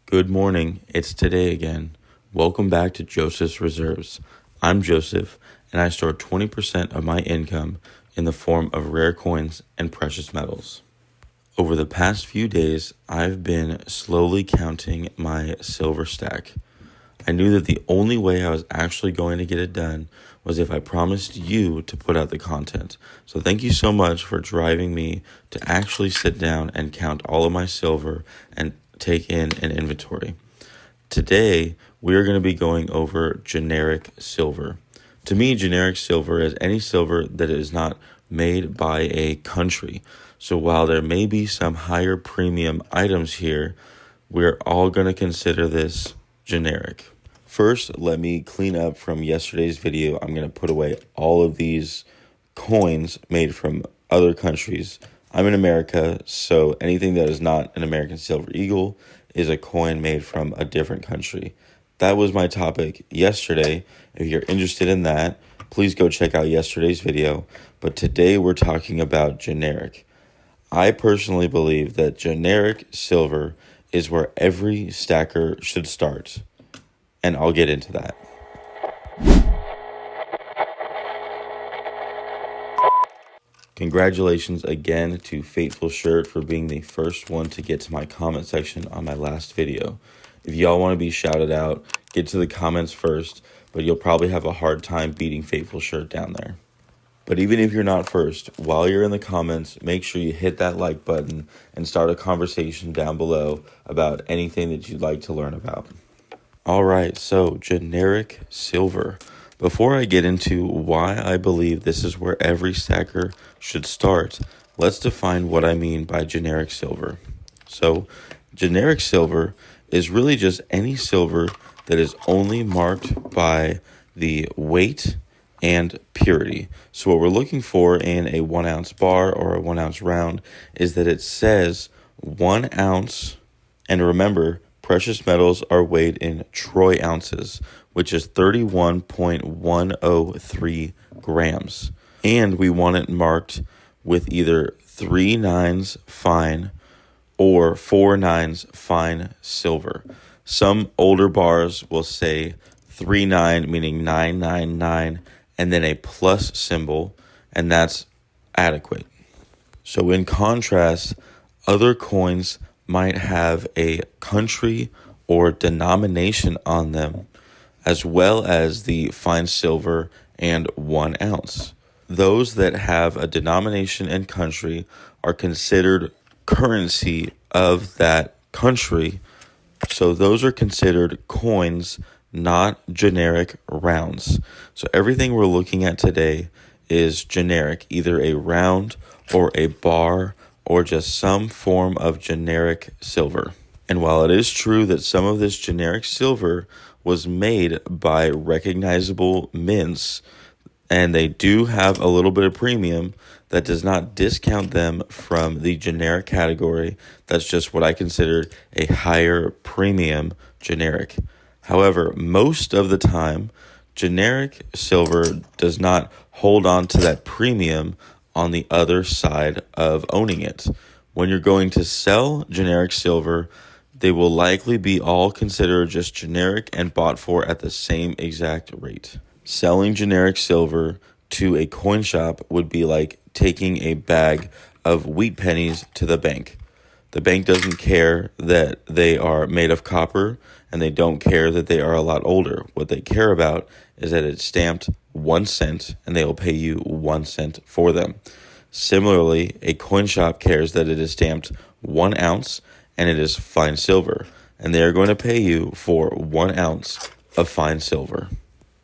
Good morning, it's today again. Welcome back to Joseph's Reserves. I'm Joseph, and I store 20% of my income in the form of rare coins and precious metals. Over the past few days, I've been slowly counting my silver stack. I knew that the only way I was actually going to get it done was if I promised you to put out the content. So thank you so much for driving me to actually sit down and count all of my silver and take in an inventory. Today, we are going to be going over generic silver. To me, generic silver is any silver that is not made by a country. So while there may be some higher premium items here, we're all going to consider this generic. First, let me clean up from yesterday's video. I'm going to put away all of these coins made from other countries. I'm in America, so anything that is not an American Silver Eagle is a coin made from a different country. That was my topic yesterday. If you're interested in that, please go check out yesterday's video. But today we're talking about generic. I personally believe that generic silver is where every stacker should start. And I'll get into that. Congratulations again to Fateful Shirt for being the first one to get to my comment section on my last video. If y'all want to be shouted out, get to the comments first, but you'll probably have a hard time beating Fateful Shirt down there. But even if you're not first, while you're in the comments, make sure you hit that like button and start a conversation down below about anything that you'd like to learn about. All right, so generic silver. Before I get into why I believe this is where every stacker should start, let's define what I mean by generic silver. So, generic silver is really just any silver that is only marked by the weight and purity. So what we're looking for in a 1 ounce bar or a 1 ounce round is that it says 1 ounce, and remember, precious metals are weighed in troy ounces, which is 31.103 grams. And we want it marked with either 3 nines fine or 4 nines fine silver. Some older bars will say 3-9, meaning 999, and then a plus symbol, and that's adequate. So in contrast, other coins might have a country or denomination on them, as well as the fine silver and 1 ounce. Those that have a denomination and country are considered currency of that country. So those are considered coins, not generic rounds. So everything we're looking at today is generic, either a round or a bar or just some form of generic silver. And while it is true that some of this generic silver was made by recognizable mints, and they do have a little bit of premium, that does not discount them from the generic category. That's just what I consider a higher premium generic. However, most of the time, generic silver does not hold on to that premium on the other side of owning it. When you're going to sell generic silver, they will likely be all considered just generic and bought for at the same exact rate. Selling generic silver to a coin shop would be like taking a bag of wheat pennies to the bank. The bank doesn't care that they are made of copper, and they don't care that they are a lot older. What they care about is that it's stamped 1 cent, and they will pay you 1 cent for them. Similarly, a coin shop cares that it is stamped 1 ounce, and it is fine silver, and they are going to pay you for 1 ounce of fine silver.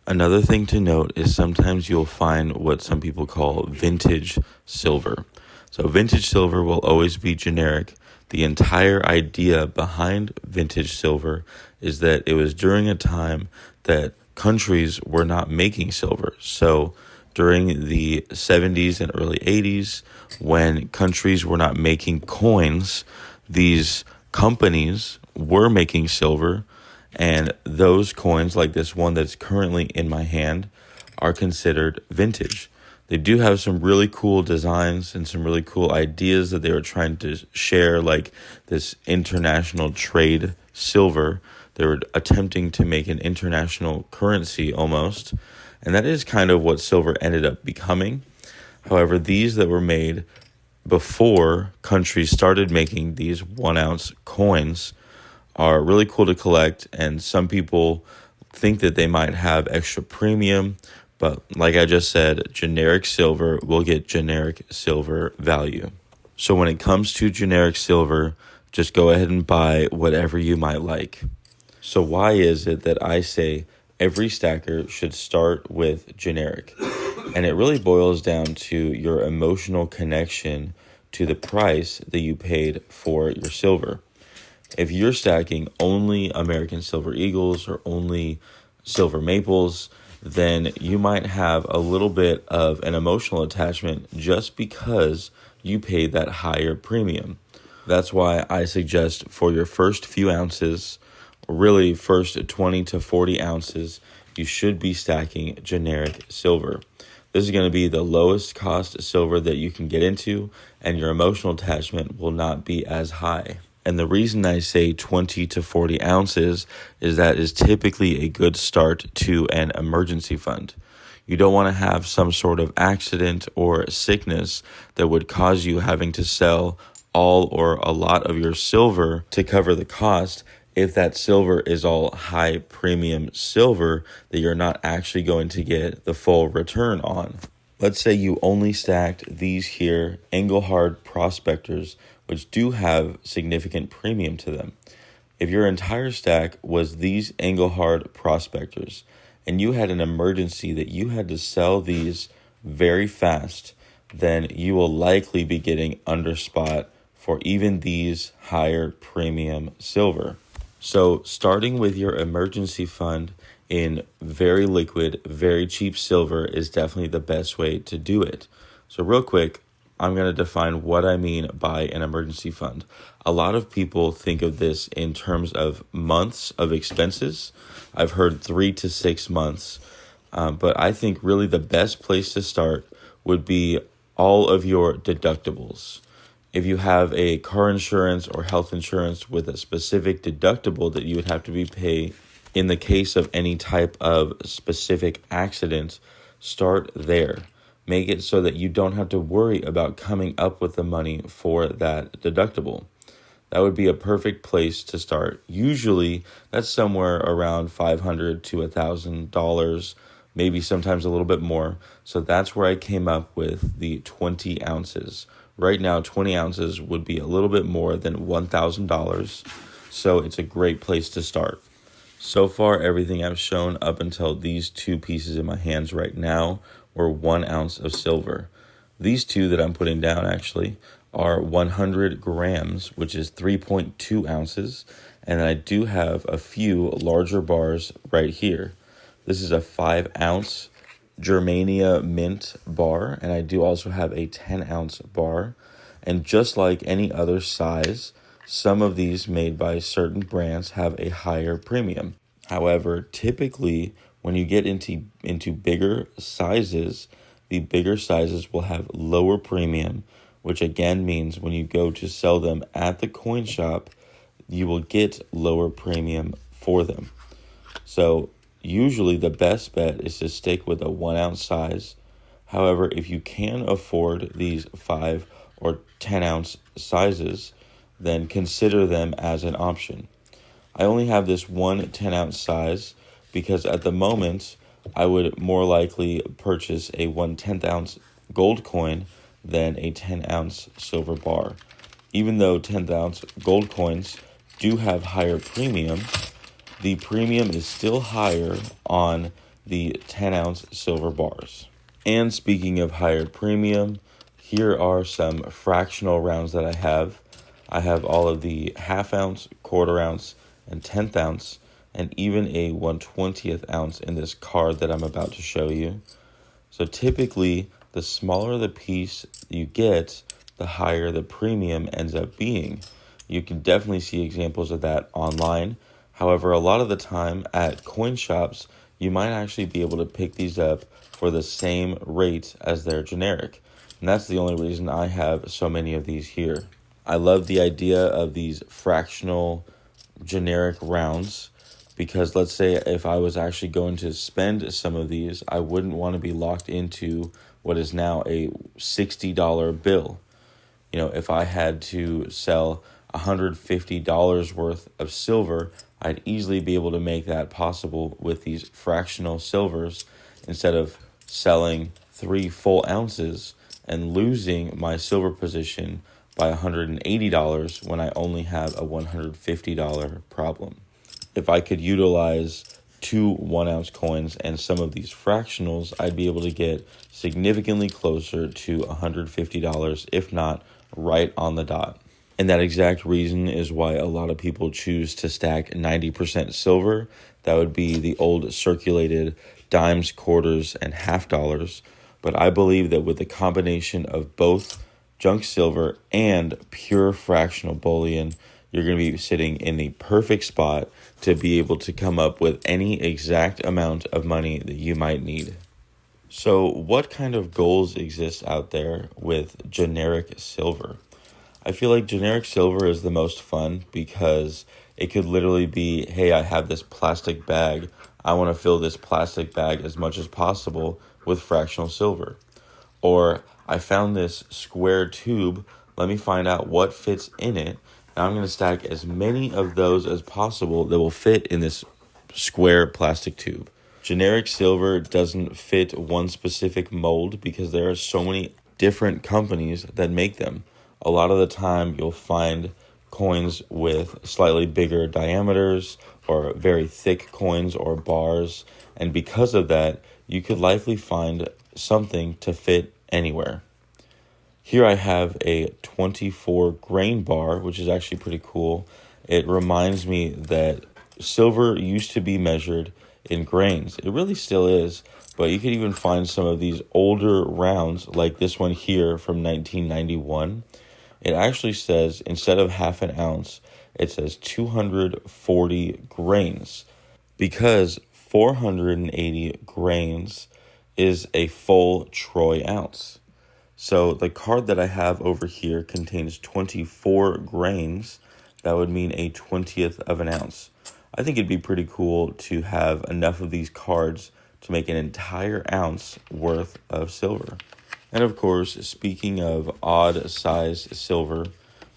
Another thing to note is sometimes you'll find what some people call vintage silver. So vintage silver will always be generic. The entire idea behind vintage silver is that it was during a time that countries were not making silver. So during the 70s and early 80s, when countries were not making coins, these companies were making silver, and those coins, like this one that's currently in my hand, are considered vintage. They do have some really cool designs and some really cool ideas that they were trying to share, like this international trade silver. They were attempting to make an international currency almost, and that is kind of what silver ended up becoming. However, these that were made before countries started making these 1 ounce coins are really cool to collect, and some people think that they might have extra premium, but like I just said, generic silver will get generic silver value. So when it comes to generic silver, just go ahead and buy whatever you might like. So why is it that I say every stacker should start with generic? And it really boils down to your emotional connection to the price that you paid for your silver. If you're stacking only American Silver Eagles or only Silver Maples, then you might have a little bit of an emotional attachment just because you paid that higher premium. That's why I suggest for your first few ounces, or really first 20 to 40 ounces, you should be stacking generic silver. This is going to be the lowest cost silver that you can get into, and your emotional attachment will not be as high. And the reason I say 20 to 40 ounces is that is typically a good start to an emergency fund. You don't want to have some sort of accident or sickness that would cause you having to sell all or a lot of your silver to cover the cost. If that silver is all high premium silver that you're not actually going to get the full return on. Let's say you only stacked these here Engelhard prospectors, which do have significant premium to them. If your entire stack was these Engelhard prospectors and you had an emergency that you had to sell these very fast, then you will likely be getting under spot for even these higher premium silver. So starting with your emergency fund in very liquid, very cheap silver is definitely the best way to do it. So real quick, I'm going to define what I mean by an emergency fund. A lot of people think of this in terms of months of expenses. I've heard 3 to 6 months, but I think really the best place to start would be all of your deductibles. If you have a car insurance or health insurance with a specific deductible that you would have to be paid in the case of any type of specific accident, start there. Make it so that you don't have to worry about coming up with the money for that deductible. That would be a perfect place to start. Usually, that's somewhere around $500 to $1,000, maybe sometimes a little bit more. So that's where I came up with the 20 ounces. Right now, 20 ounces would be a little bit more than $1,000. So it's a great place to start. So far, everything I've shown up until these two pieces in my hands right now were 1 ounce of silver. These two that I'm putting down actually are 100 grams, which is 3.2 ounces. And I do have a few larger bars right here. This is a 5 ounce Germania mint bar, and I do also have a 10 ounce bar. And just like any other size, some of these made by certain brands have a higher premium. However, typically when you get into bigger sizes, the bigger sizes will have lower premium, which again means when you go to sell them at the coin shop, you will get lower premium for them. So usually the best bet is to stick with a 1 ounce size. However, if you can afford these 5 or 10 ounce sizes, then consider them as an option. I only have this one 10 ounce size because at the moment I would more likely purchase a 1/10 ounce gold coin than a 10 ounce silver bar. Even though 10 ounce gold coins do have higher premium, the premium is still higher on the 10 ounce silver bars. And speaking of higher premium, here are some fractional rounds that I have. I have all of the 1/2 ounce, 1/4 ounce, and 1/10 ounce, and even a 1/20th ounce in this card that I'm about to show you. So typically, the smaller the piece you get, the higher the premium ends up being. You can definitely see examples of that online. However, a lot of the time at coin shops, you might actually be able to pick these up for the same rate as their generic. And that's the only reason I have so many of these here. I love the idea of these fractional generic rounds because let's say if I was actually going to spend some of these, I wouldn't want to be locked into what is now a $60 bill. You know, if I had to sell $150 worth of silver, I'd easily be able to make that possible with these fractional silvers instead of selling 3 full ounces and losing my silver position by $180 when I only have a $150 problem. If I could utilize 2 1-ounce coins and some of these fractionals, I'd be able to get significantly closer to $150, if not right on the dot. And that exact reason is why a lot of people choose to stack 90% silver. That would be the old circulated dimes, quarters, and half dollars. But I believe that with the combination of both junk silver and pure fractional bullion, you're going to be sitting in the perfect spot to be able to come up with any exact amount of money that you might need. So what kind of goals exist out there with generic silver? I feel like generic silver is the most fun because it could literally be, hey, I have this plastic bag. I want to fill this plastic bag as much as possible with fractional silver. Or I found this square tube. Let me find out what fits in it. And I'm going to stack as many of those as possible that will fit in this square plastic tube. Generic silver doesn't fit one specific mold because there are so many different companies that make them. A lot of the time you'll find coins with slightly bigger diameters or very thick coins or bars. And because of that, you could likely find something to fit anywhere. Here I have a 24 grain bar, which is actually pretty cool. It reminds me that silver used to be measured in grains. It really still is, but you could even find some of these older rounds like this one here from 1991. It actually says, instead of half an ounce, it says 240 grains because 480 grains is a full troy ounce. So the card that I have over here contains 24 grains. That would mean a 20th of an ounce. I think it'd be pretty cool to have enough of these cards to make an entire ounce worth of silver. And of course, speaking of odd size silver,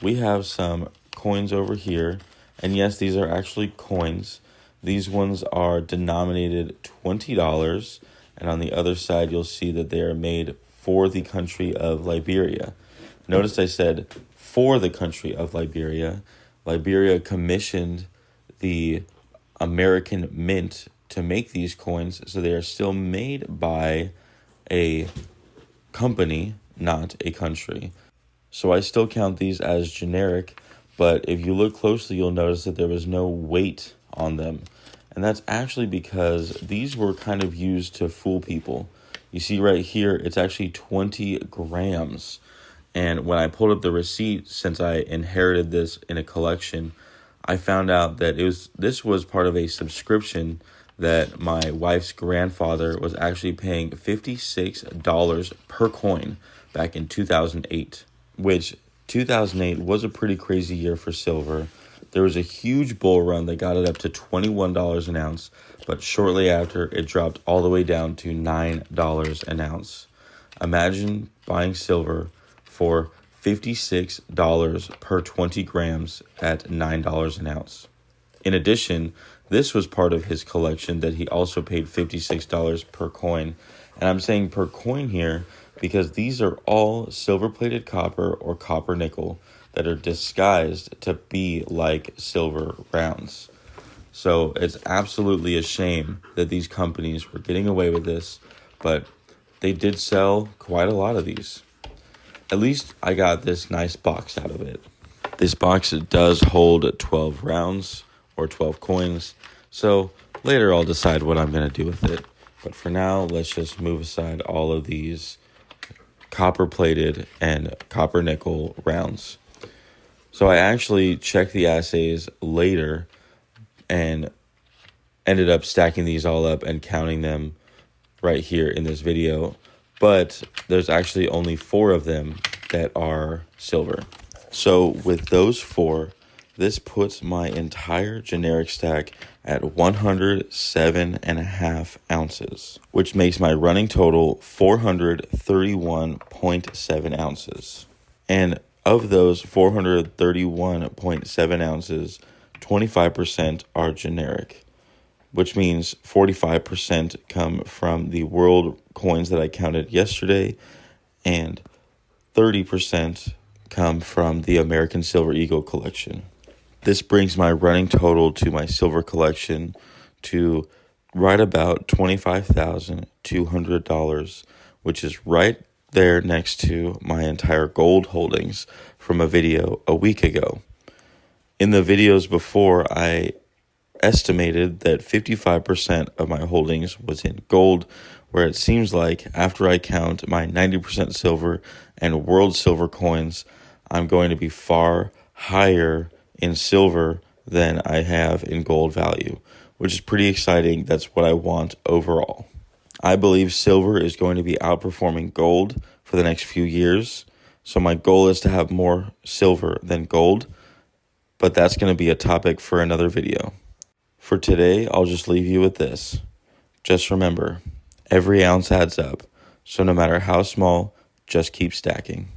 we have some coins over here. And yes, these are actually coins. These ones are denominated $20. And on the other side, you'll see that they are made for the country of Liberia. Notice I said for the country of Liberia. Liberia commissioned the American Mint to make these coins, so they are still made by a company, not a country. So I still count these as generic, but if you look closely, you'll notice that there was no weight on them. And that's actually because these were kind of used to fool people. You see right here, it's actually 20 grams. And when I pulled up the receipt, since I inherited this in a collection, I found out that this was part of a subscription that my wife's grandfather was actually paying $56 per coin back in 2008, which 2008 was a pretty crazy year for silver. There was a huge bull run that got it up to $21 an ounce, but shortly after, it dropped all the way down to $9 an ounce. Imagine buying silver for $56 per 20 grams at $9 an ounce. In addition, this was part of his collection that he also paid $56 per coin. And I'm saying per coin here because these are all silver-plated copper or copper nickel that are disguised to be like silver rounds. So it's absolutely a shame that these companies were getting away with this, but they did sell quite a lot of these. At least I got this nice box out of it. This box does hold 12 rounds or 12 coins, so later I'll decide what I'm going to do with it. But for now, let's just move aside all of these copper-plated and copper nickel rounds. So I actually checked the assays later, and ended up stacking these all up and counting them right here in this video, but there's actually only 4 of them that are silver. So with those 4, this puts my entire generic stack at 107.5 ounces, which makes my running total 431.7 ounces. And of those 431.7 ounces, 25% are generic, which means 45% come from the world coins that I counted yesterday, and 30% come from the American Silver Eagle collection. This brings my running total to my silver collection to right about $25,200, which is right there next to my entire gold holdings from a video a week ago. In the videos before, I estimated that 55% of my holdings was in gold, where it seems like after I count my 90% silver and world silver coins, I'm going to be far higher in silver than I have in gold value, which is pretty exciting. That's what I want overall. I believe silver is going to be outperforming gold for the next few years, so my goal is to have more silver than gold, but that's going to be a topic for another video. For today, I'll just leave you with this. Just remember, every ounce adds up, so no matter how small, just keep stacking.